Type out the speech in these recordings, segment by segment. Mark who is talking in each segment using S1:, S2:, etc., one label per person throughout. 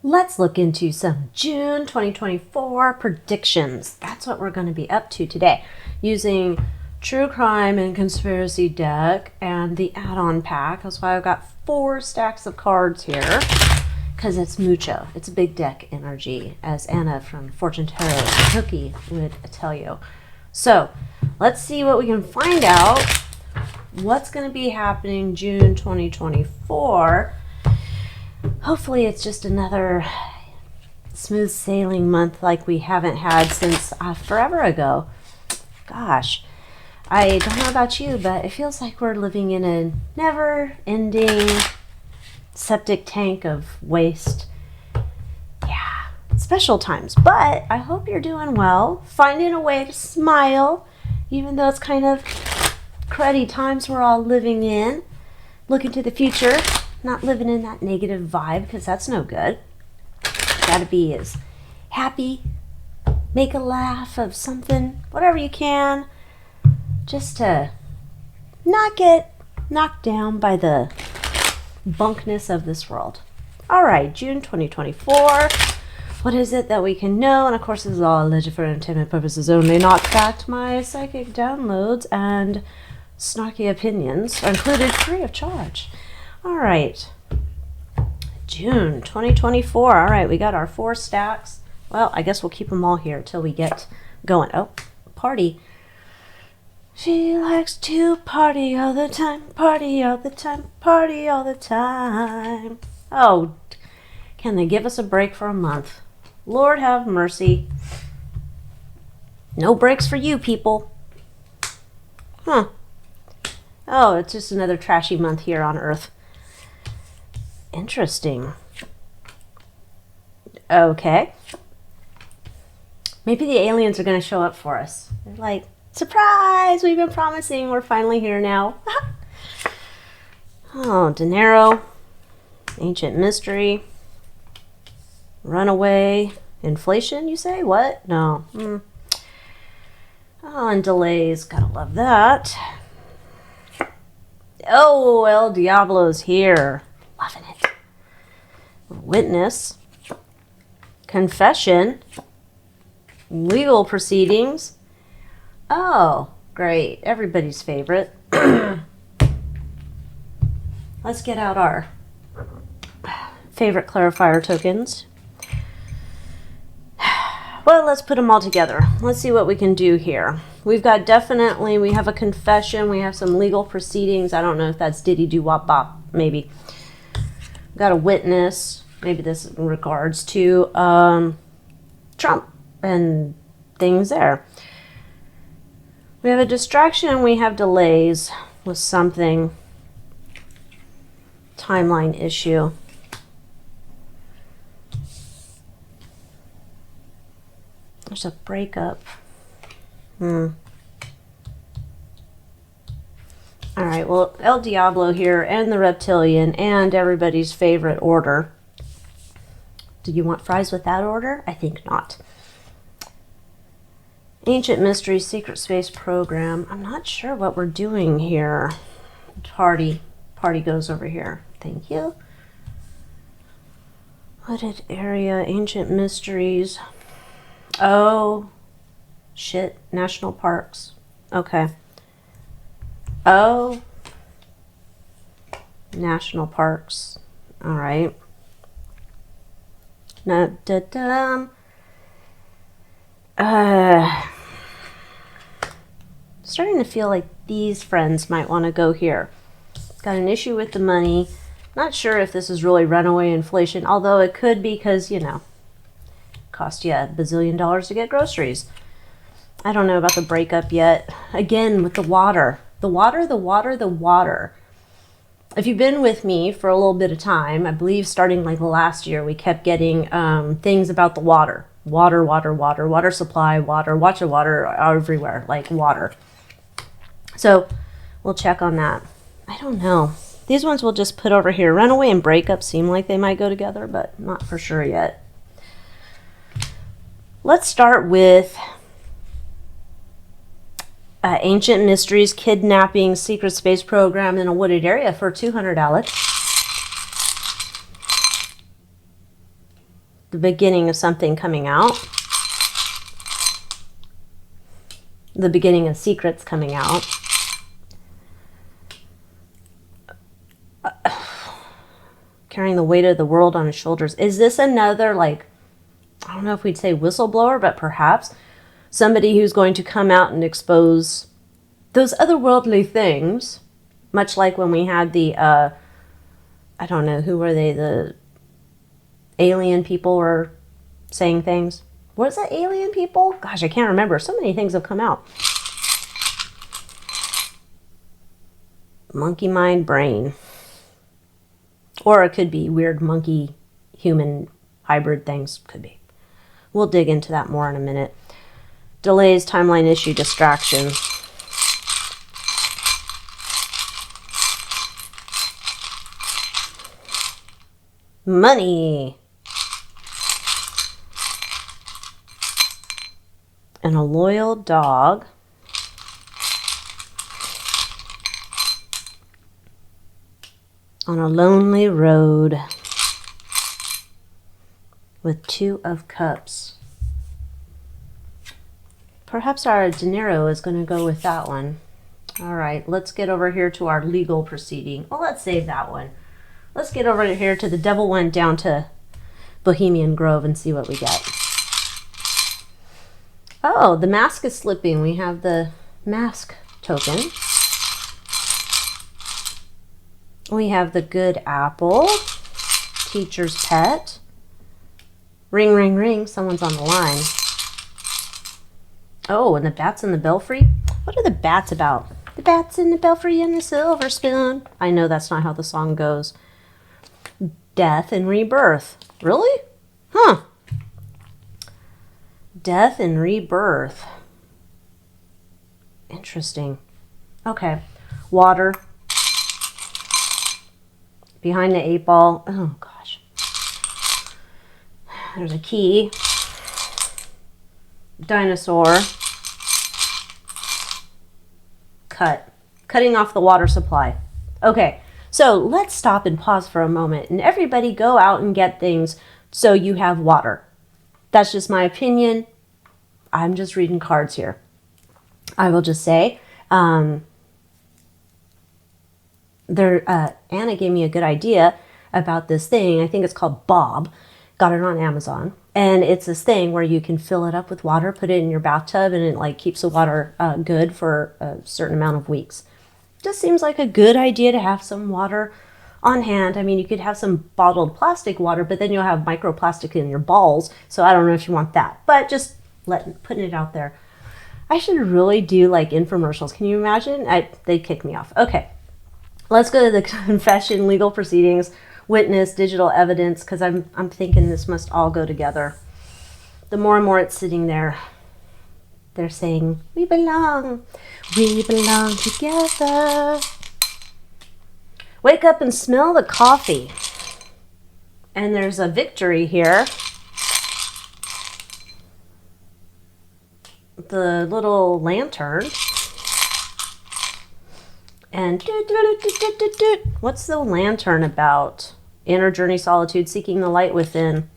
S1: Let's look into some June 2024 predictions. That's what we're going to be up to today using True Crime and Conspiracy deck and the add-on pack. That's why I've got 4 stacks of cards here because it's mucho. It's a big deck energy, as Anna from Fortune Tarot Cookie would tell you. So let's see what we can find out. What's going to be happening June 2024. Hopefully it's just another smooth sailing month like we haven't had since forever ago. Gosh, I don't know about you, but it feels like we're living in a never-ending septic tank of waste. Yeah, special times. But I hope you're doing well, finding a way to smile, even though it's kind of cruddy times we're all living in. Looking to the future. Not living in that negative vibe, because that's no good. Gotta be as happy, make a laugh of something, whatever you can, just to not get knocked down by the bunkness of this world. All right, June 2024. What is it that we can know? And of course, this is all alleged for entertainment purposes only, not fact. My psychic downloads and snarky opinions are included free of charge. All right, June 2024. All right, we got our 4 stacks. Well, I guess we'll keep them all here till we get going. Oh, party. She likes to party all the time, party all the time, party all the time. Oh, can they give us a break for a month? Lord have mercy. No breaks for you people. Huh. Oh, it's just another trashy month here on Earth. Interesting. Okay. Maybe the aliens are going to show up for us. They're like, surprise! We've been promising. We're finally here now. Oh, dinero. Ancient mystery. Runaway. Inflation, you say? What? No. Oh, and delays. Gotta love that. Oh, El Diablo's here. Loving it. Witness. Confession. Legal proceedings. Oh, great. Everybody's favorite. Let's get out our favorite clarifier tokens. Well, let's put them all together. Let's see what we can do here. We've got we have a confession. We have some legal proceedings. I don't know if that's diddy do wop bop. Maybe. Got a witness. Maybe this in regards to Trump and things there. We have a distraction. We have delays with something. Timeline issue. There's a breakup. All right, well, El Diablo here and the Reptilian and everybody's favorite order. Do you want fries with that order? I think not. Ancient Mystery Secret Space Program. I'm not sure what we're doing here. Party goes over here. Thank you. Wooded area, Ancient Mysteries. Oh, shit. National parks. Okay. Oh. National parks. All right. Now, starting to feel like these friends might want to go here. Got an issue with the money. Not sure if this is really runaway inflation, although it could be because, you know, cost you $1 bazillion to get groceries. I don't know about the breakup yet. Again, with the water. The water. If you've been with me for a little bit of time, I believe starting like last year, we kept getting things about the water. Water supply, watch of water everywhere, like water. So we'll check on that. I don't know. These ones we'll just put over here. Runaway and breakup seem like they might go together, but not for sure yet. Let's start with Ancient Mysteries Kidnapping Secret Space Program in a Wooded Area for $200, Alex. the beginning of something coming out. The beginning of secrets coming out. Carrying the weight of the world on his shoulders. Is this another, like, I don't know if we'd say whistleblower, but perhaps somebody who's going to come out and expose those otherworldly things, much like when we had the, I don't know, who were they? The alien people were saying things. Was it alien people? Gosh, I can't remember. So many things have come out. Monkey mind brain. Or it could be weird monkey human hybrid things. Could be. We'll dig into that more in a minute. Delays, timeline issue, distraction. Money. And a loyal dog. On a lonely road. With 2 of Cups. Perhaps our dinero is going to go with that one. All right, let's get over here to our legal proceeding. Well, let's save that one. Let's get over here to the Devil Went Down to Bohemian Grove and see what we get. Oh, the mask is slipping. We have the mask token. We have the good apple. Teacher's pet. Ring, ring, ring. Someone's on the line. Oh, and the bats in the belfry? What are the bats about? The bats in the belfry and the silver spoon. I know that's not how the song goes. Death and rebirth. Really? Huh. Death and rebirth. Interesting. Okay. Water. Behind the 8 ball. Oh, gosh. There's a key. Dinosaur. Cut. Cutting off the water supply. Okay, so let's stop and pause for a moment and everybody go out and get things so you have water. That's just my opinion. I'm just reading cards here. I will just say, Anna gave me a good idea about this thing. I think it's called Bob. Got it on Amazon. And it's this thing where you can fill it up with water, put it in your bathtub, and it like keeps the water good for a certain amount of weeks. Just seems like a good idea to have some water on hand. I mean, you could have some bottled plastic water, but then you'll have microplastic in your balls. So I don't know if you want that, but just putting it out there. I should really do like infomercials. Can you imagine? They'd kick me off. Okay, let's go to the confession, legal proceedings, witness, digital evidence, because I'm thinking this must all go together. The more and more it's sitting there, they're saying, we belong together. Wake up and smell the coffee. And there's a victory here. The little lantern. And what's the lantern about? Inner journey, solitude, seeking the light within.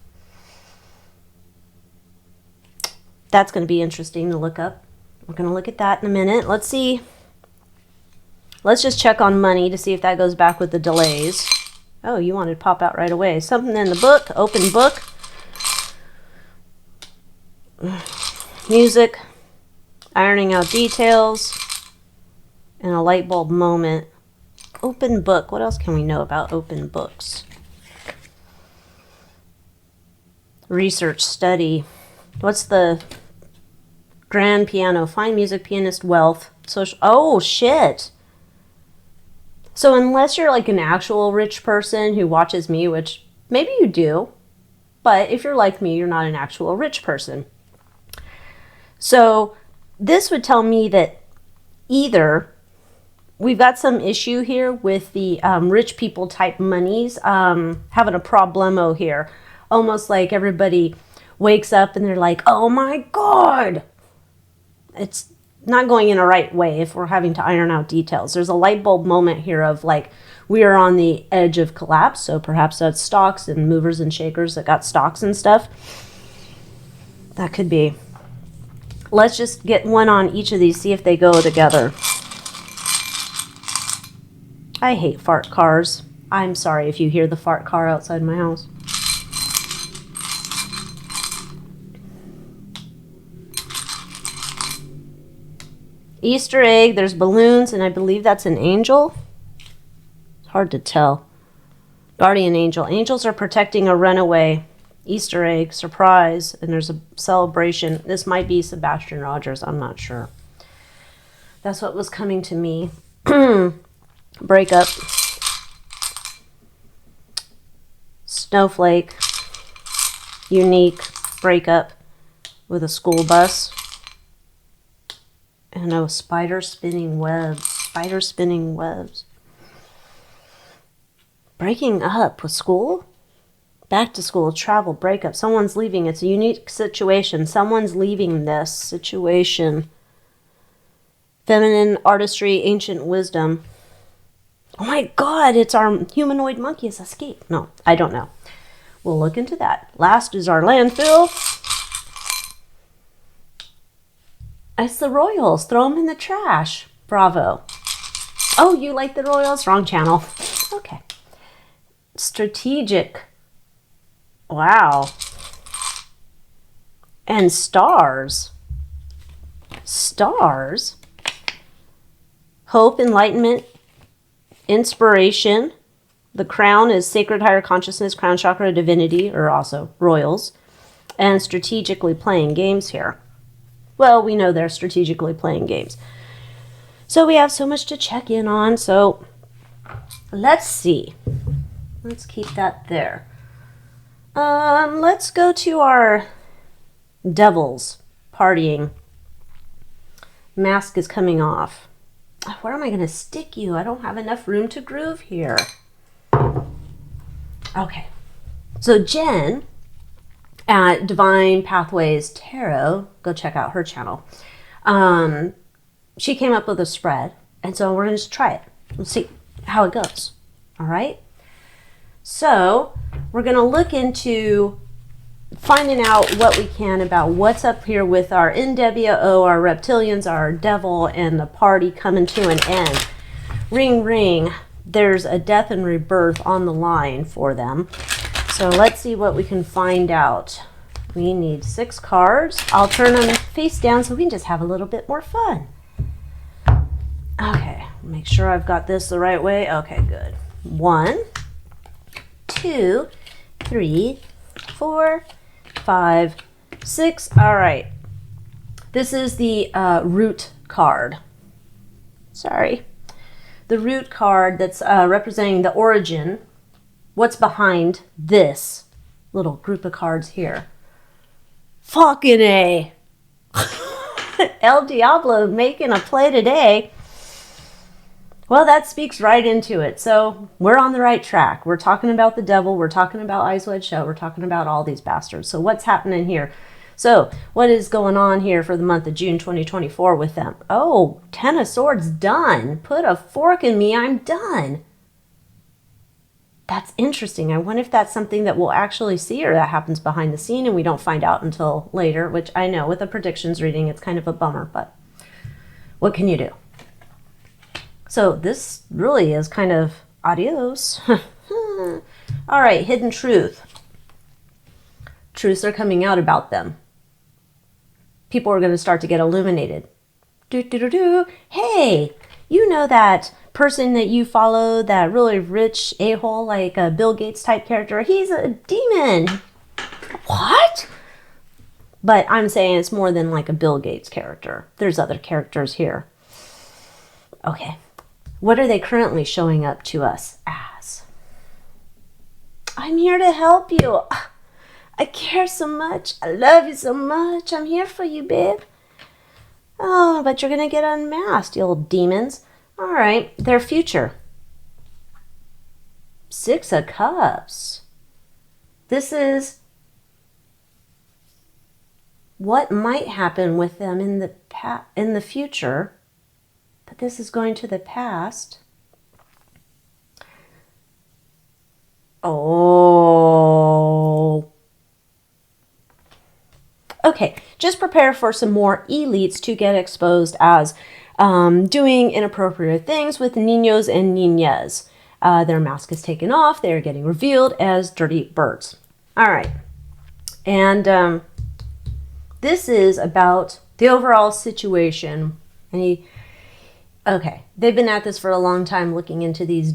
S1: That's going to be interesting to look up. We're going to look at that in a minute. Let's see. Let's just check on money to see if that goes back with the delays. Oh, you wanted to pop out right away. Something in the book. Open book. Music. Ironing out details. And a light bulb moment. Open book. What else can we know about open books? Research, study. What's the grand piano? Fine music, pianist, wealth. Social. Oh, shit. So unless you're like an actual rich person who watches me, which maybe you do, but if you're like me, you're not an actual rich person. So this would tell me that either we've got some issue here with the rich people type monies having a problemo here. Almost like everybody wakes up and they're like, oh my God. It's not going in a right way if we're having to iron out details. There's a light bulb moment here of like, we are on the edge of collapse. So perhaps that's stocks and movers and shakers that got stocks and stuff. That could be. Let's just get one on each of these, see if they go together. I hate fart cars. I'm sorry if you hear the fart car outside my house. Easter egg, there's balloons, and I believe that's an angel. It's hard to tell. Guardian angel. Angels are protecting a runaway. Easter egg, surprise, and there's a celebration. This might be Sebastian Rogers, I'm not sure. That's what was coming to me. Breakup. Snowflake. Unique breakup with a school bus. And a spider spinning webs. Spider spinning webs. Breaking up with school? Back to school, travel, breakup. Someone's leaving. It's a unique situation. Someone's leaving this situation. Feminine artistry, ancient wisdom. Oh my God, it's our humanoid monkey has escaped. No, I don't know. We'll look into that. Last is our landfill. It's the Royals. Throw them in the trash. Bravo. Oh, you like the Royals? Wrong channel. Okay. Strategic. Wow. And stars. Stars. Hope, enlightenment, inspiration. The crown is sacred higher consciousness, crown chakra, divinity, or also royals. And strategically playing games here. Well, we know they're strategically playing games. So we have so much to check in on. So let's see. Let's keep that there. Let's go to our devils partying. Mask is coming off. Where am I going to stick you? I don't have enough room to groove here. Okay. So Jen at Divine Pathways Tarot, go check out her channel. She came up with a spread, and so we're going to just try it. Let's see how it goes. All right? So we're going to look into finding out what we can about what's up here with our NWO, our reptilians, our devil, and the party coming to an end. Ring, ring. There's a death and rebirth on the line for them. So let's see what we can find out. We need 6 cards. I'll turn them face down so we can just have a little bit more fun. Okay, make sure I've got this the right way. Okay, good. 1, 2, 3, 4, 5, 6. All right. This is the root card. Sorry. The root card that's representing the origin. What's behind this little group of cards here? Fucking A. El Diablo making a play today. Well, that speaks right into it. So we're on the right track. We're talking about the devil. We're talking about Eyes Wide Shut. We're talking about all these bastards. So what's happening here? So what is going on here for the month of June 2024 with them? Oh, 10 of Swords, done. Put a fork in me, I'm done. That's interesting. I wonder if that's something that we'll actually see or that happens behind the scene and we don't find out until later, which I know with a predictions reading, it's kind of a bummer, but what can you do? So this really is kind of adios. All right, hidden truth. Truths are coming out about them. People are going to start to get illuminated. Hey, you know that person that you follow, that really rich a-hole, like a Bill Gates type character? He's a demon. What? But I'm saying it's more than like a Bill Gates character. There's other characters here. Okay. What are they currently showing up to us as? I'm here to help you. I care so much. I love you so much. I'm here for you, babe. Oh, but you're going to get unmasked, you old demons. All right, their future. 6 of Cups. This is what might happen with them in the future, but this is going to the past. Oh. Okay, just prepare for some more elites to get exposed as doing inappropriate things with niños and niñas. Their mask is taken off. They are getting revealed as dirty birds. All right. And this is about the overall situation. Okay, they've been at this for a long time looking into these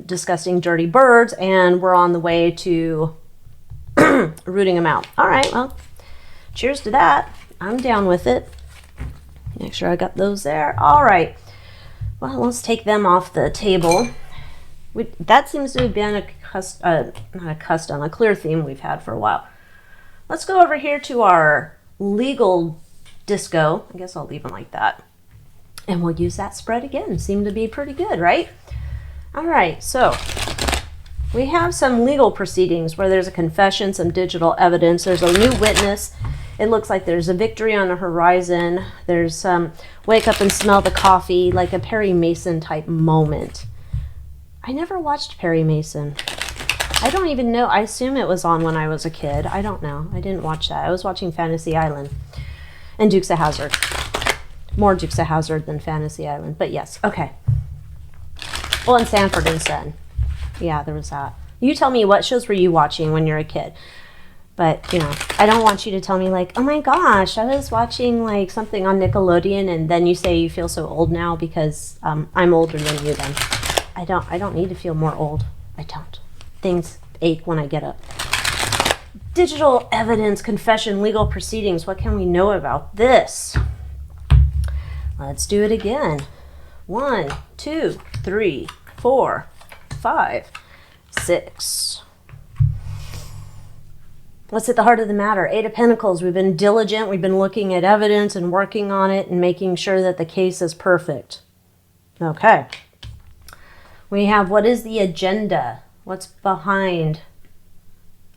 S1: disgusting dirty birds, and we're on the way to rooting them out. All right, well, cheers to that. I'm down with it. Make sure I got those there. All right. Well, let's take them off the table. That seems to have been a clear theme we've had for a while. Let's go over here to our legal disco. I guess I'll leave them like that. And we'll use that spread again. Seemed to be pretty good, right? All right, so we have some legal proceedings where there's a confession, some digital evidence. There's a new witness. It looks like there's a victory on the horizon. There's some wake up and smell the coffee, like a Perry Mason type moment. I never watched Perry Mason. I don't even know. I assume it was on when I was a kid. I don't know. I didn't watch that. I was watching Fantasy Island and Dukes of Hazzard. More Dukes of Hazzard than Fantasy Island, but yes. Okay. Well, and Sanford and Son. Yeah, there was that. You tell me, what shows were you watching when you're a kid? But, you know, I don't want you to tell me like, oh my gosh, I was watching like something on Nickelodeon, and then you say you feel so old now because I'm older than you then. I don't need to feel more old. I don't. Things ache when I get up. Digital evidence, confession, legal proceedings. What can we know about this? Let's do it again. 1, 2, 3, 4, 5, 6. Let's hit the heart of the matter. 8 of Pentacles. We've been diligent. We've been looking at evidence and working on it and making sure that the case is perfect. Okay. We have, what is the agenda? What's behind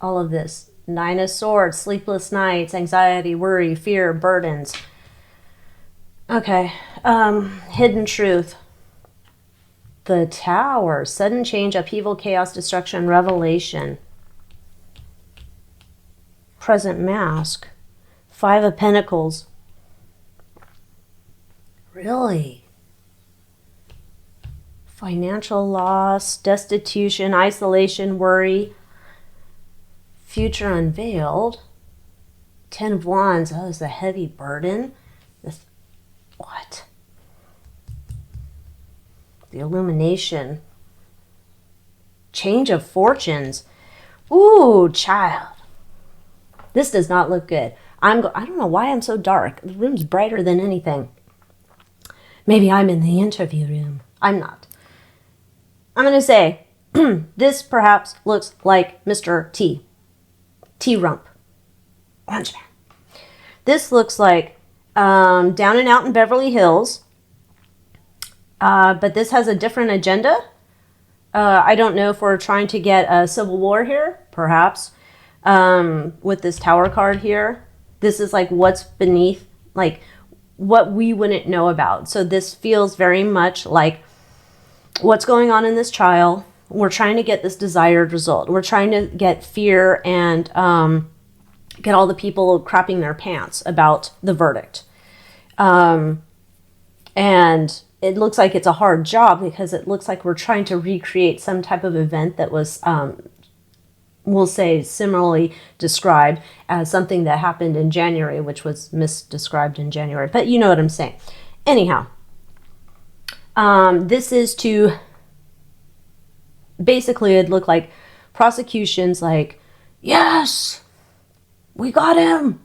S1: all of this? 9 of Swords, sleepless nights, anxiety, worry, fear, burdens. Okay. Hidden truth. The Tower, sudden change, upheaval, chaos, destruction, revelation. Present mask. 5 of Pentacles. Really? Financial loss, destitution, isolation, worry. Future unveiled. 10 of Wands. Oh, it's a heavy burden. What? The illumination. Change of fortunes. Ooh, child. This does not look good. I don't know why I'm so dark. The room's brighter than anything. Maybe I'm in the interview room. I'm not. I'm going to say, this perhaps looks like Mr. T. T-Rump. Orange Man. This looks like Down and Out in Beverly Hills. But this has a different agenda. I don't know if we're trying to get a civil war here, perhaps. With this Tower card here. This is like what's beneath, like what we wouldn't know about. So this feels very much like what's going on in this trial. We're trying to get this desired result. We're trying to get fear and get all the people crapping their pants about the verdict. And it looks like it's a hard job because it looks like we're trying to recreate some type of event that was, we'll say, similarly described as something that happened in January, which was misdescribed in January. But you know what I'm saying. Anyhow, this is to basically, it'd look like prosecutions like, yes, we got him.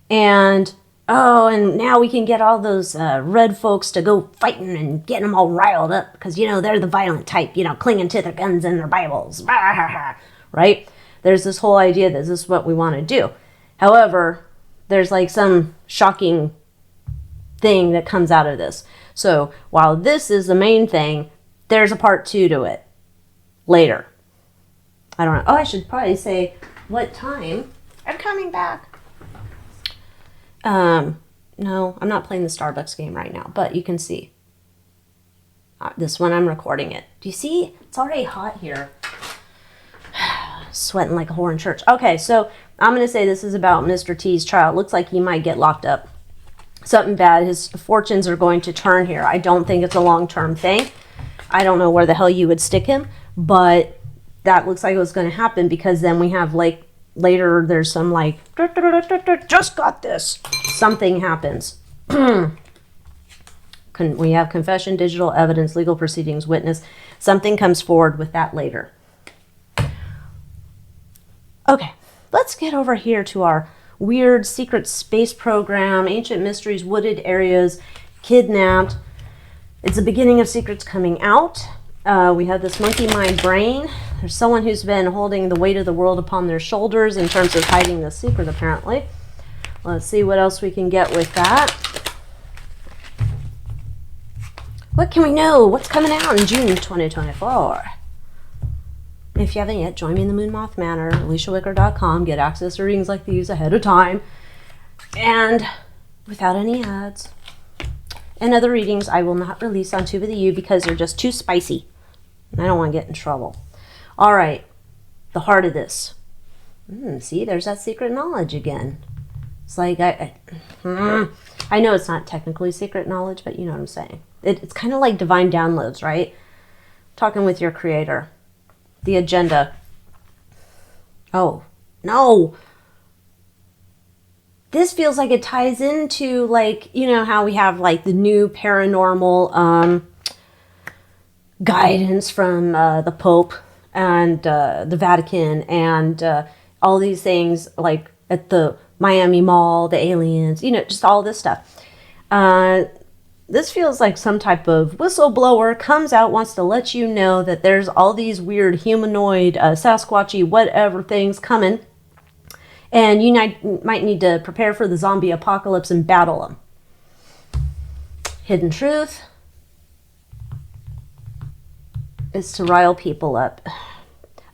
S1: And, oh, and now we can get all those red folks to go fighting and get them all riled up because, you know, they're the violent type, you know, clinging to their guns and their Bibles, right? There's this whole idea that this is what we want to do. However, there's like some shocking thing that comes out of this. So while this is the main thing, there's a part 2 to it later. I don't know. Oh, I should probably say what time I'm coming back. No, I'm not playing the Starbucks game right now, but you can see. This one, I'm recording it. Do you see? It's already hot here. Sweating like a whore in church. Okay, so I'm going to say this is about Mr. T's trial. It looks like he might get locked up. Something bad. His fortunes are going to turn here. I don't think it's a long-term thing. I don't know where the hell you would stick him, but that looks like it was going to happen because then we have like later there's some like just got this. Something happens. We have confession, digital evidence, legal proceedings, witness. Something comes forward with that later. Okay, let's get over here to our weird secret space program, ancient mysteries, wooded areas, kidnapped. It's the beginning of secrets coming out. We have this monkey mind brain. There's someone who's been holding the weight of the world upon their shoulders in terms of hiding the secret, apparently. Let's see what else we can get with that. What can we know? What's coming out in June 2024? If you haven't yet, join me in the Moon Moth Manor, AlyciaWicker.com. Get access to readings like these ahead of time. And without any ads. And other readings I will not release on Tube of the U because they're just too spicy. I don't want to get in trouble. All right, the heart of this. See, there's that secret knowledge again. It's like, I know it's not technically secret knowledge, but you know what I'm saying. It's kind of like divine downloads, right? Talking with your creator. The agenda. Oh, no. This feels like it ties into, like, you know how we have, like, the new paranormal guidance from the Pope and the Vatican and all these things, like, at the Miami Mall, the aliens, you know, just all this stuff. This feels like some type of whistleblower comes out, wants to let you know that there's all these weird humanoid, Sasquatchy, whatever things coming. And you might need to prepare for the zombie apocalypse and battle them. Hidden truth is to rile people up.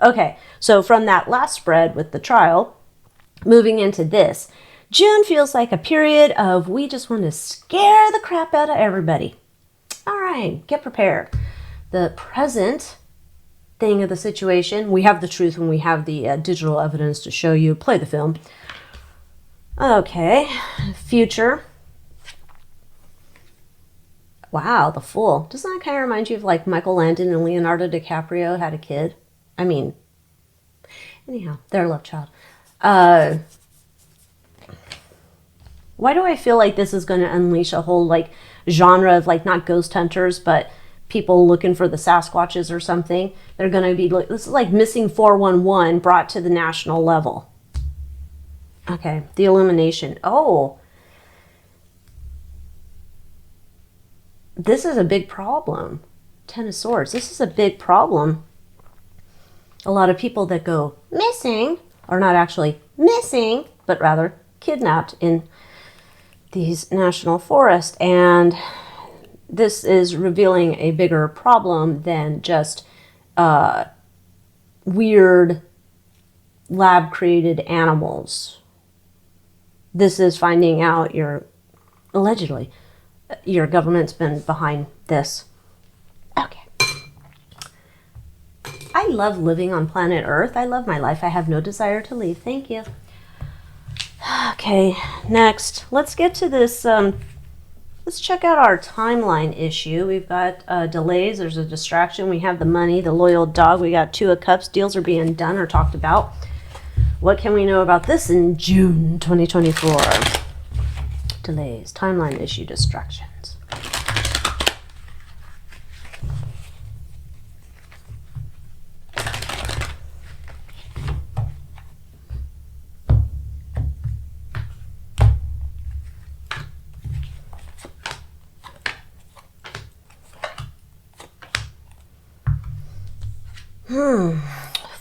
S1: Okay, so from that last spread with the trial, moving into this, June feels like a period of we just want to scare the crap out of everybody. All right, get prepared. The present thing of the situation, we have the truth when we have the digital evidence to show you. Play the film. Okay, future. Wow, the Fool. Doesn't that kind of remind you of like Michael Landon and Leonardo DiCaprio had a kid? I mean, anyhow, their love child. Why do I feel like this is going to unleash a whole like genre of like not ghost hunters, but people looking for the Sasquatches or something? They're going to be, this is like Missing 411 brought to the national level. Okay, the illumination. Oh, this is a big problem. Ten of Swords. This is a big problem. A lot of people that go missing are not actually missing, but rather kidnapped in these national forests. And this is revealing a bigger problem than just weird lab-created animals. This is finding out allegedly, your government's been behind this. Okay. I love living on planet Earth. I love my life. I have no desire to leave. Thank you. Okay, next. Let's get to this. Let's check out our timeline issue. We've got delays. There's a distraction. We have the money, the loyal dog. We got Two of Cups. Deals are being done or talked about. What can we know about this in June 2024? Delays, timeline issue, distractions.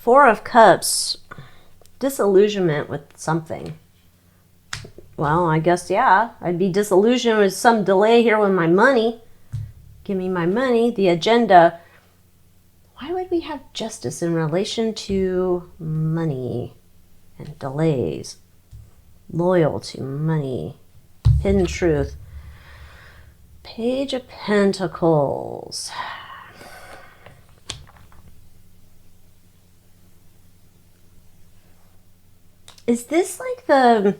S1: Four of Cups, disillusionment with something. Well, I guess, yeah, I'd be disillusioned with some delay here with my money. Give me my money. The agenda. Why would we have justice in relation to money and delays? Loyal to money. Hidden truth. Page of Pentacles. Is this like the...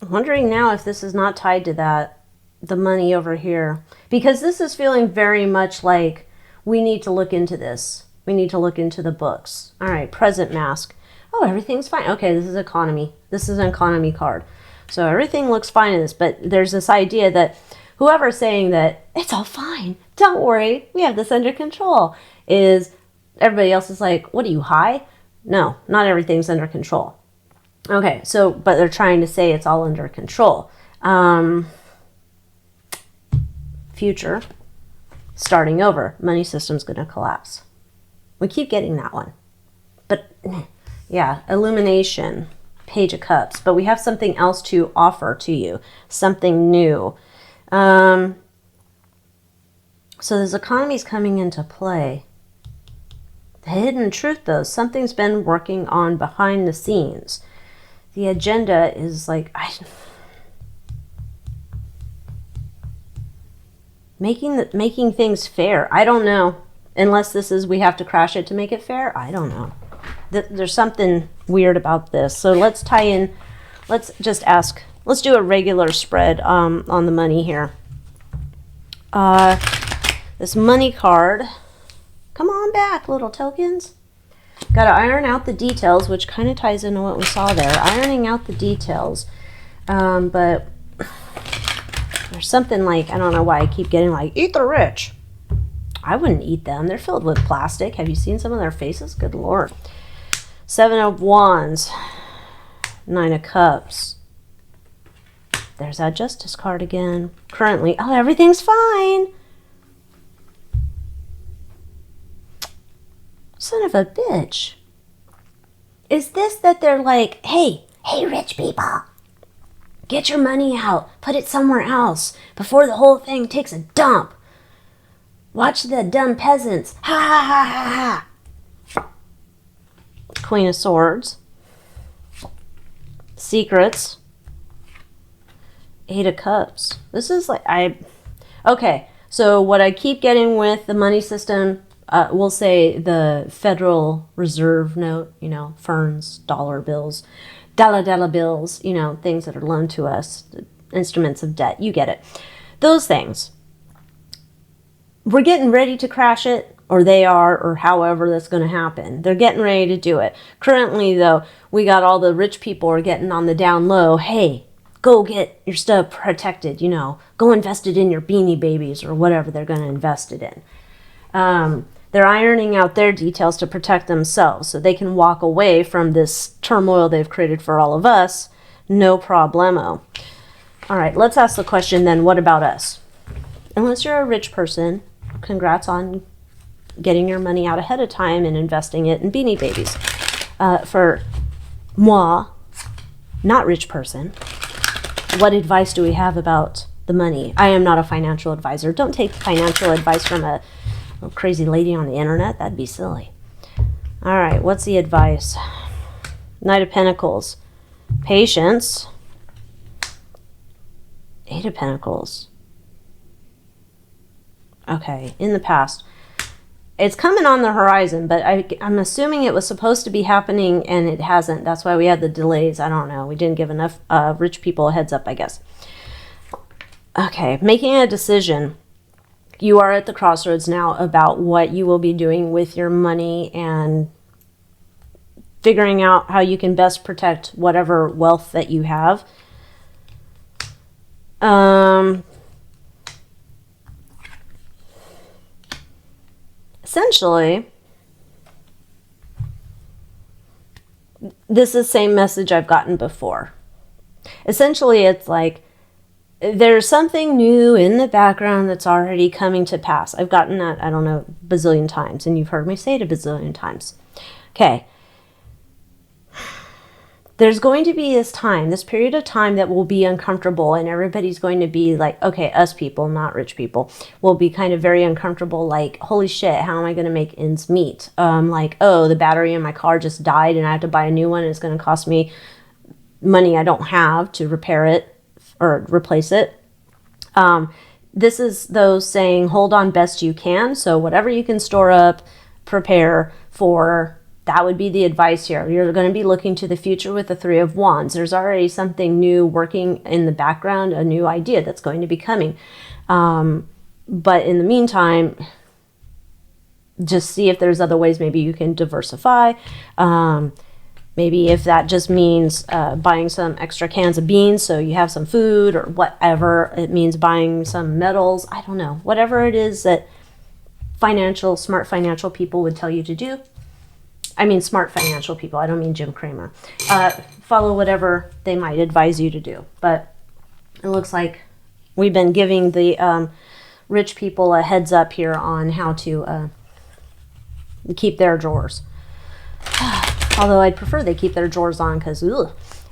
S1: I'm wondering now if this is not tied to that, the money over here. Because this is feeling very much like we need to look into this. We need to look into the books. All right, present mask. Oh, everything's fine. Okay, this is economy. This is an economy card. So everything looks fine in this, but there's this idea that whoever's saying that it's all fine, don't worry, we have this under control, is everybody else is like, what are you, high? No, not everything's under control. Okay, so, but they're trying to say it's all under control. Future, starting over, money system's going to collapse. We keep getting that one. But, yeah, illumination, Page of Cups. But we have something else to offer to you, something new. So this economy's coming into play. The hidden truth, though, something's been working on behind the scenes. The agenda is like, making things fair. I don't know. Unless this is, we have to crash it to make it fair. I don't know. There's something weird about this. So let's tie in, let's just ask, let's do a regular spread on the money here. This money card, come on back, little tokens. Got to iron out the details, which kind of ties into what we saw there. Ironing out the details. But there's something like, I don't know why I keep getting like, eat the rich. I wouldn't eat them. They're filled with plastic. Have you seen some of their faces? Good Lord. 7 of Wands. 9 of Cups. There's that Justice card again. Currently, oh, everything's fine. Son of a bitch. Is this that they're like, hey, rich people, get your money out. Put it somewhere else before the whole thing takes a dump. Watch the dumb peasants. Ha ha ha ha ha. Queen of Swords. Secrets. 8 of Cups. This is like, okay, so what I keep getting with the money system, we'll say the Federal Reserve note, you know, ferns, dollar bills, dollar bills, you know, things that are loaned to us, instruments of debt, you get it. Those things. We're getting ready to crash it, or they are, or however that's going to happen. They're getting ready to do it. Currently, though, we got all the rich people are getting on the down low. Hey, go get your stuff protected, you know. Go invest it in your Beanie Babies or whatever they're going to invest it in. They're ironing out their details to protect themselves so they can walk away from this turmoil they've created for all of us. No problemo. All right, let's ask the question then, what about us? Unless you're a rich person, congrats on getting your money out ahead of time and investing it in Beanie Babies. For moi, not rich person, what advice do we have about the money? I am not a financial advisor. Don't take financial advice from a crazy lady on the internet. That'd be silly. All right, what's the advice? Knight of Pentacles. Patience. 8 of Pentacles. Okay, in the past. It's coming on the horizon, but I'm assuming it was supposed to be happening and it hasn't. That's why we had the delays. I don't know. We didn't give enough rich people a heads up, I guess. Okay, making a decision. You are at the crossroads now about what you will be doing with your money and figuring out how you can best protect whatever wealth that you have. Essentially, this is the same message I've gotten before. Essentially, it's like there's something new in the background that's already coming to pass. I've gotten that, I don't know, bazillion times, and you've heard me say it a bazillion times. Okay. There's going to be this time, this period of time that will be uncomfortable, and everybody's going to be like, okay, us people, not rich people, will be kind of very uncomfortable, like, holy shit, how am I going to make ends meet? Like, oh, the battery in my car just died and I have to buy a new one and it's going to cost me money I don't have to repair it. or replace it. This is those saying, hold on best you can. So whatever you can store up, prepare for, that would be the advice here. You're going to be looking to the future with the Three of Wands. There's already something new working in the background, a new idea that's going to be coming. But in the meantime, just see if there's other ways maybe you can diversify. Maybe if that just means buying some extra cans of beans so you have some food, or whatever it means, buying some metals. I don't know. Whatever it is that smart financial people would tell you to do. I mean smart financial people. I don't mean Jim Cramer. Follow whatever they might advise you to do. But it looks like we've been giving the rich people a heads up here on how to keep their drawers. Although I'd prefer they keep their drawers on because,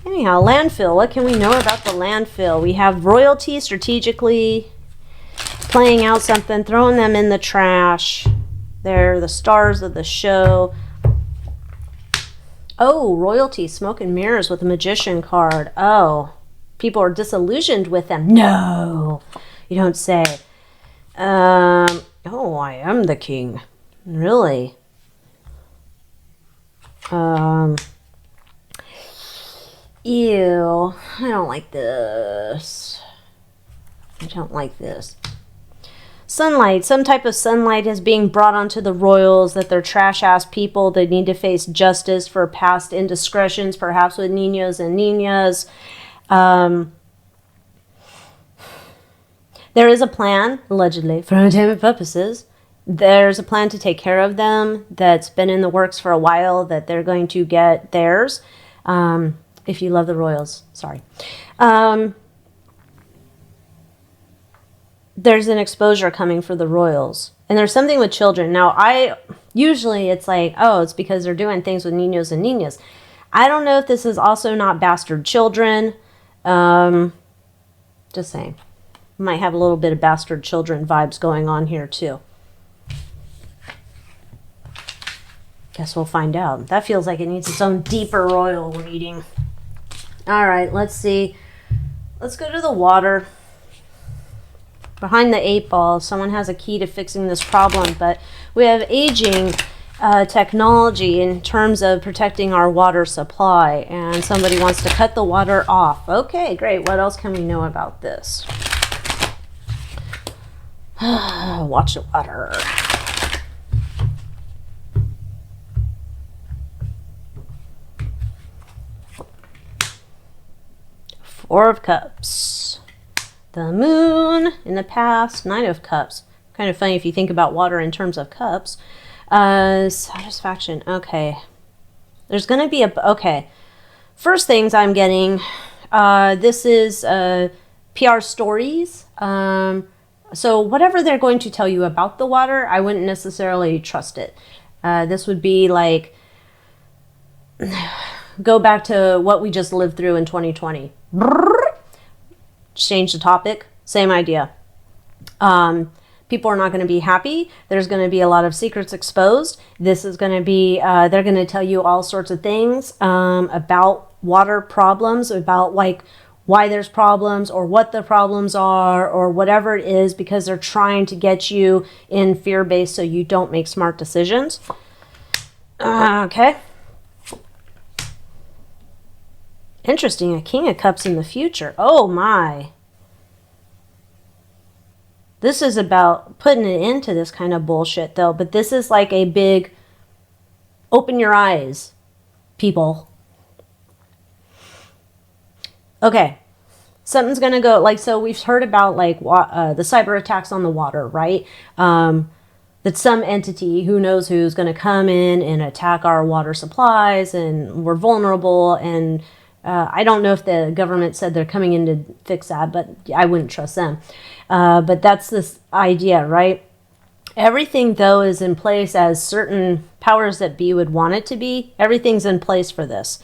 S1: anyhow, landfill. What can we know about the landfill? We have royalty strategically playing out something, throwing them in the trash. They're the stars of the show. Oh, royalty, smoke and mirrors with a magician card. Oh, people are disillusioned with them. No, you don't say. Oh, I am the king. Really? Ew, I don't like this. I don't like this. Sunlight, some type of sunlight is being brought onto the royals, that they're trash-ass people. They need to face justice for past indiscretions, perhaps with niños and niñas. There is a plan, allegedly, for entertainment purposes. There's a plan to take care of them that's been in the works for a while, that they're going to get theirs. If you love the royals, sorry. There's an exposure coming for the royals. And there's something with children. Now, usually it's like, oh, it's because they're doing things with niños and niñas. I don't know if this is also not bastard children. Just saying. Might have a little bit of bastard children vibes going on here too. Guess we'll find out. That feels like it needs its own deeper royal reading. All right, let's see. Let's go to the water. Behind the 8 ball, someone has a key to fixing this problem, but we have aging technology in terms of protecting our water supply, and somebody wants to cut the water off. Okay, great. What else can we know about this? Watch the water. Four of Cups. The moon in the past. Nine of Cups. Kind of funny if you think about water in terms of cups. Satisfaction. Okay. There's going to be okay. First things I'm getting. This is PR stories. So whatever they're going to tell you about the water, I wouldn't necessarily trust it. This would be like, go back to what we just lived through in 2020. Change the topic. Same idea. People are not going to be happy. There's going to be a lot of secrets exposed. This is going to be, they're going to tell you all sorts of things about water problems, about like why there's problems or what the problems are or whatever it is, because they're trying to get you in fear-based so you don't make smart decisions. Okay. Interesting. A King of Cups in the future. Oh my. This is about putting an end to this kind of bullshit though. But this is like a big open your eyes, people. Okay. Something's going to go like, so we've heard about like the cyber attacks on the water, right? That some entity, who knows who's going to come in and attack our water supplies, and we're vulnerable. And I don't know if the government said they're coming in to fix that, but I wouldn't trust them. But that's this idea, right? Everything, though, is in place as certain powers that be would want it to be. Everything's in place for this.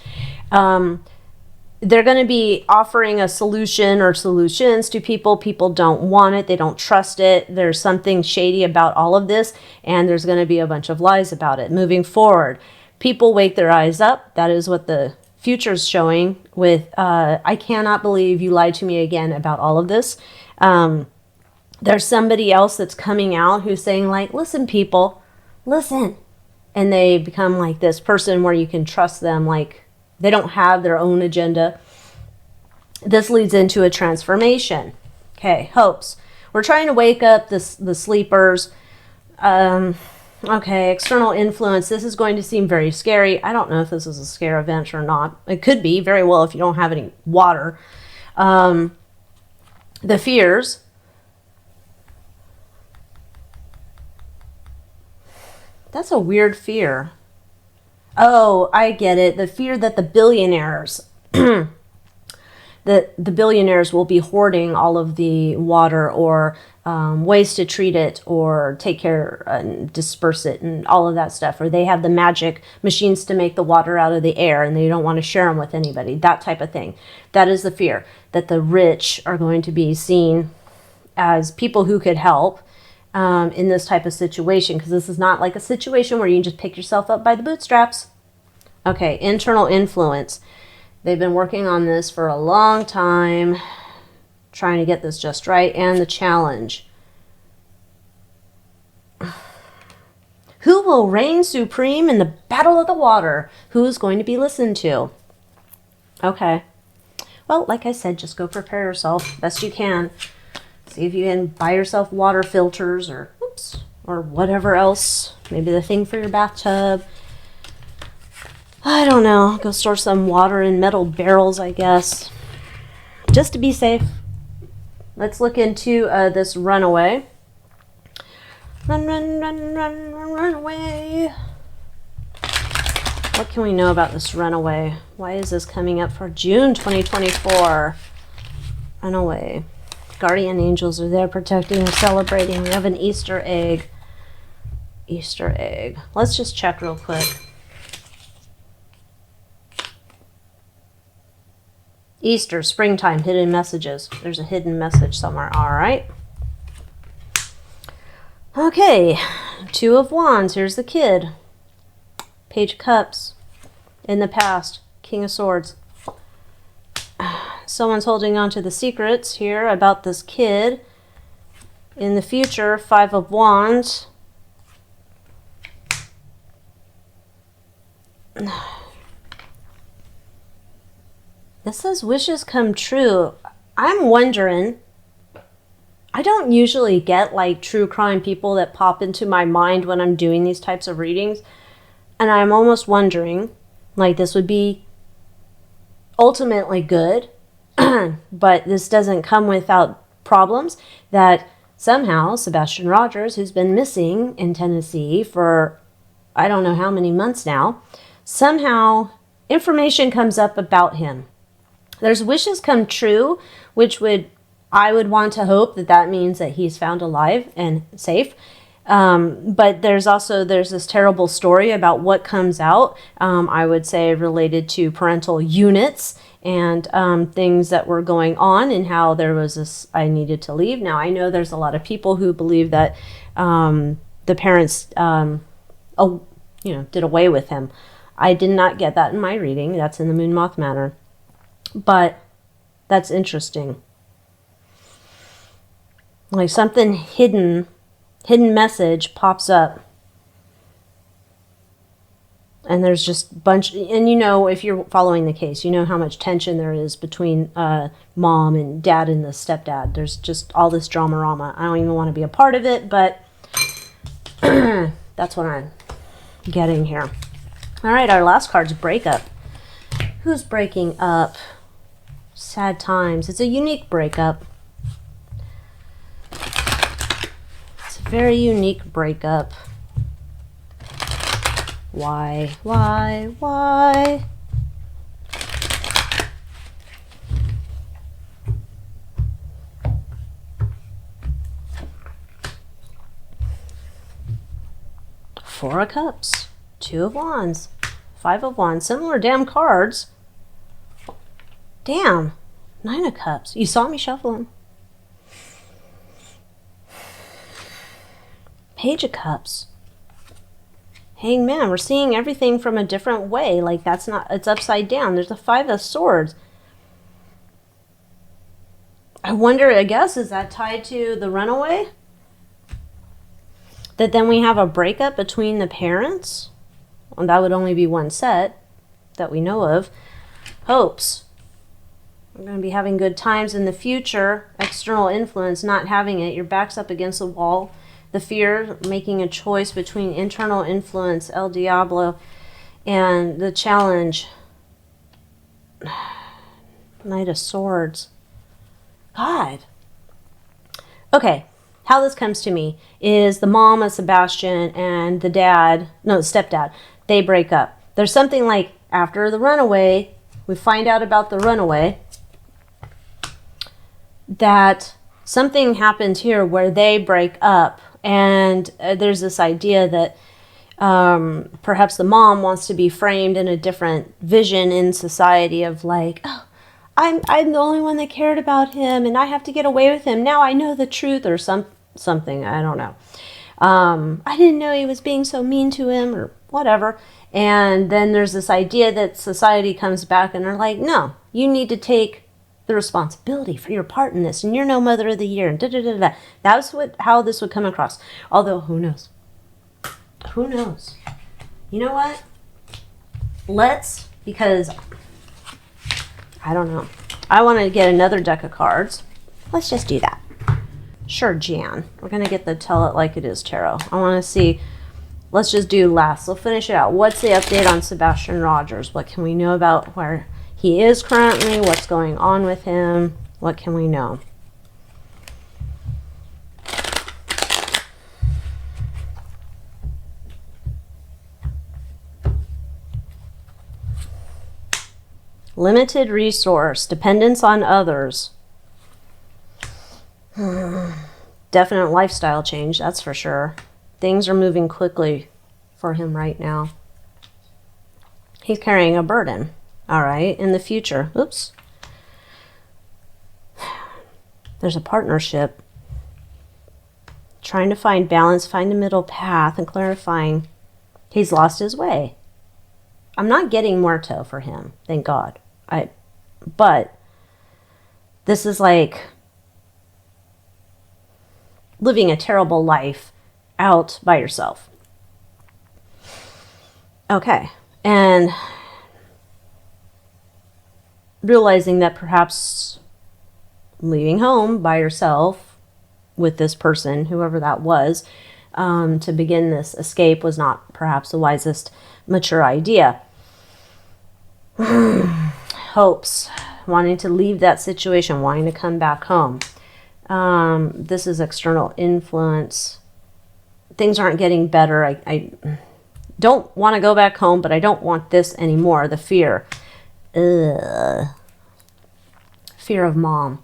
S1: They're going to be offering a solution or solutions to people. People don't want it. They don't trust it. There's something shady about all of this, and there's going to be a bunch of lies about it. Moving forward, people wake their eyes up. That is what the future's showing with, I cannot believe you lied to me again about all of this. There's somebody else that's coming out who's saying like, listen, people, listen. And they become like this person where you can trust them. Like they don't have their own agenda. This leads into a transformation. Okay, hopes. We're trying to wake up the sleepers. Okay, external influence. This is going to seem very scary. I don't know if this is a scare event or not. It could be very well if you don't have any water. The fears. That's a weird fear. Oh, I get it. The fear that the billionaires... that the billionaires will be hoarding all of the water or ways to treat it or take care and disperse it and all of that stuff. Or they have the magic machines to make the water out of the air and they don't want to share them with anybody. That type of thing. That is the fear. That the rich are going to be seen as people who could help in this type of situation. Because this is not like a situation where you can just pick yourself up by the bootstraps. Okay, internal influence. They've been working on this for a long time, trying to get this just right, and the challenge. Who will reign supreme in the battle of the water? Who is going to be listened to? Okay. Well, like I said, just go prepare yourself best you can. See if you can buy yourself water filters or whatever else. Maybe the thing for your bathtub. I don't know. Go store some water in metal barrels, I guess. Just to be safe. Let's look into this runaway. Run, run, run, run, run, run away. What can we know about this runaway? Why is this coming up for June 2024? Runaway. Guardian angels are there protecting and celebrating. We have an Easter egg. Easter egg. Let's just check real quick. Easter, springtime, hidden messages. There's a hidden message somewhere. All right. Okay. Two of Wands. Here's the kid. Page of Cups. In the past. King of Swords. Someone's holding on to the secrets here about this kid. In the future, Five of Wands. This says wishes come true. I'm wondering, I don't usually get like true crime people that pop into my mind when I'm doing these types of readings. And I'm almost wondering, like this would be ultimately good, but this doesn't come without problems, that somehow Sebastian Rogers, who's been missing in Tennessee for I don't know how many months now, somehow information comes up about him. There's wishes come true, which I would want to hope that means that he's found alive and safe. But there's this terrible story about what comes out, I would say related to parental units and things that were going on and how there was this, I needed to leave. Now, I know there's a lot of people who believe that the parents, did away with him. I did not get that in my reading. That's in the Moon Moth Manor. But that's interesting. Like something hidden message pops up. And there's just a bunch, and if you're following the case, you know how much tension there is between mom and dad and the stepdad. There's just all this drama-rama. I don't even want to be a part of it, but that's what I'm getting here. All right, our last card's breakup. Who's breaking up? Sad times. It's a unique breakup. It's a very unique breakup. Why? Four of Cups, Two of Wands, Five of Wands. Similar damn cards. Damn. Nine of Cups. You saw me shuffling. Page of Cups. Hangman. We're seeing everything from a different way. Like, that's not, it's upside down. There's the Five of Swords. I wonder, I guess, is that tied to the runaway? That then we have a breakup between the parents? Well, that would only be one set that we know of. Hopes. We're going to be having good times in the future. External influence, not having it. Your back's up against the wall. The fear, making a choice between internal influence, El Diablo, and the challenge. Knight of Swords. God. Okay, how this comes to me is the mom of Sebastian and the stepdad, they break up. There's something like after the runaway, we find out about the runaway, that something happened here where they break up. And there's this idea that perhaps the mom wants to be framed in a different vision in society of like, oh, I'm the only one that cared about him and I have to get away with him. Now I know the truth or something. I don't know. I didn't know he was being so mean to him or whatever. And then there's this idea that society comes back and they're like, no, you need to take the responsibility for your part in this, and you're no mother of the year, and da-da-da-da. That's how this would come across. Although, who knows? Who knows? You know what? Because I don't know. I want to get another deck of cards. Let's just do that. Sure, Jan. We're going to get the Tell It Like It Is tarot. I want to see. Let's just do last. We'll finish it out. What's the update on Sebastian Rogers? What can we know about where he is currently? What's going on with him? What can we know? Limited resource, dependence on others. Definite lifestyle change, that's for sure. Things are moving quickly for him right now. He's carrying a burden. All right, in the future, oops. There's a partnership. Trying to find balance, find a middle path, and clarifying. He's lost his way. I'm not getting Muerto for him, thank God. But this is like living a terrible life out by yourself. Okay, and realizing that perhaps leaving home by yourself with this person, whoever that was, to begin this escape was not perhaps the wisest, mature idea. Hopes, wanting to leave that situation, wanting to come back home. This is external influence. Things aren't getting better. I don't want to go back home, but I don't want this anymore. The fear. Fear of mom.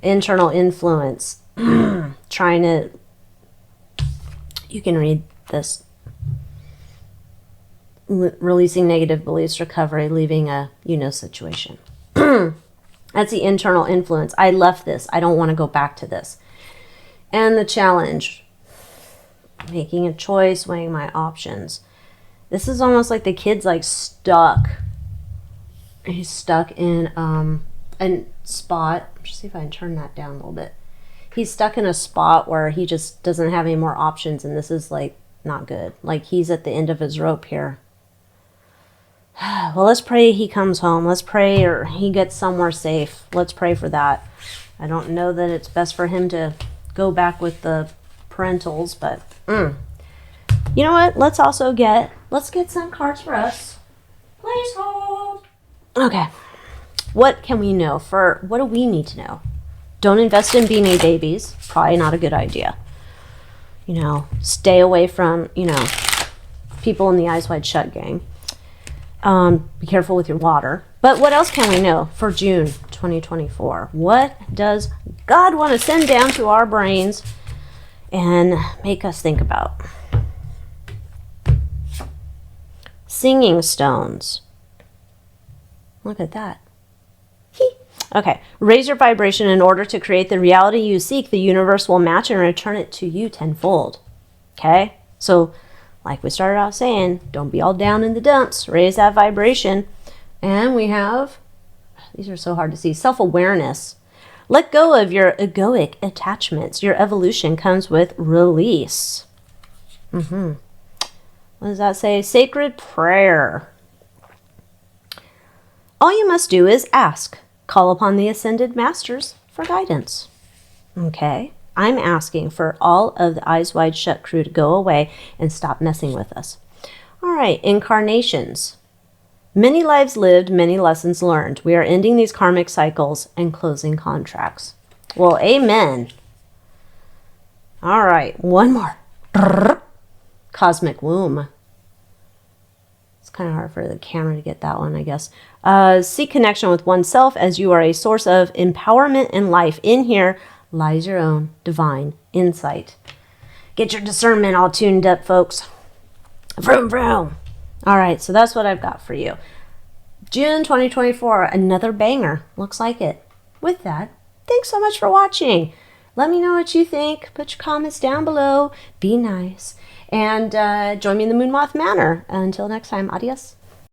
S1: Internal influence. Trying to... You can read this. Releasing negative beliefs, recovery, leaving a situation. That's the internal influence. I left this. I don't want to go back to this. And the challenge. Making a choice, weighing my options. This is almost like the kid's like stuck. He's stuck in a spot. Let's see if I can turn that down a little bit. He's stuck in a spot where he just doesn't have any more options, and this is like not good. Like he's at the end of his rope here. Well, let's pray he comes home. Let's pray or he gets somewhere safe. Let's pray for that. I don't know that it's best for him to go back with the parentals, but you know what? Let's get some cards for us. Please hold. Okay. What can we know? What do we need to know? Don't invest in Beanie Babies. Probably not a good idea. Stay away from, people in the Eyes Wide Shut gang. Be careful with your water. But what else can we know for June 2024? What does God want to send down to our brains and make us think about? Singing stones. Look at that. Okay. Raise your vibration in order to create the reality you seek. The universe will match and return it to you tenfold. Okay? So Like we started out saying, don't be all down in the dumps. Raise that vibration. And we have, these are so hard to see, self-awareness. Let go of your egoic attachments. Your evolution comes with release. What does that say? Sacred prayer. All you must do is ask. Call upon the ascended masters for guidance. Okay? I'm asking for all of the Eyes Wide Shut crew to go away and stop messing with us. All right, incarnations. Many lives lived, many lessons learned. We are ending these karmic cycles and closing contracts. Well, amen. All right, one more. Cosmic womb. It's kind of hard for the camera to get that one, I guess. Seek connection with oneself as you are a source of empowerment in life. In here lies your own divine insight. Get your discernment all tuned up, folks. Vroom, vroom. All right, so that's what I've got for you. June 2024, another banger. Looks like it. With that, thanks so much for watching. Let me know what you think. Put your comments down below. Be nice. And join me in the Moon Moth Manor. Until next time, adios.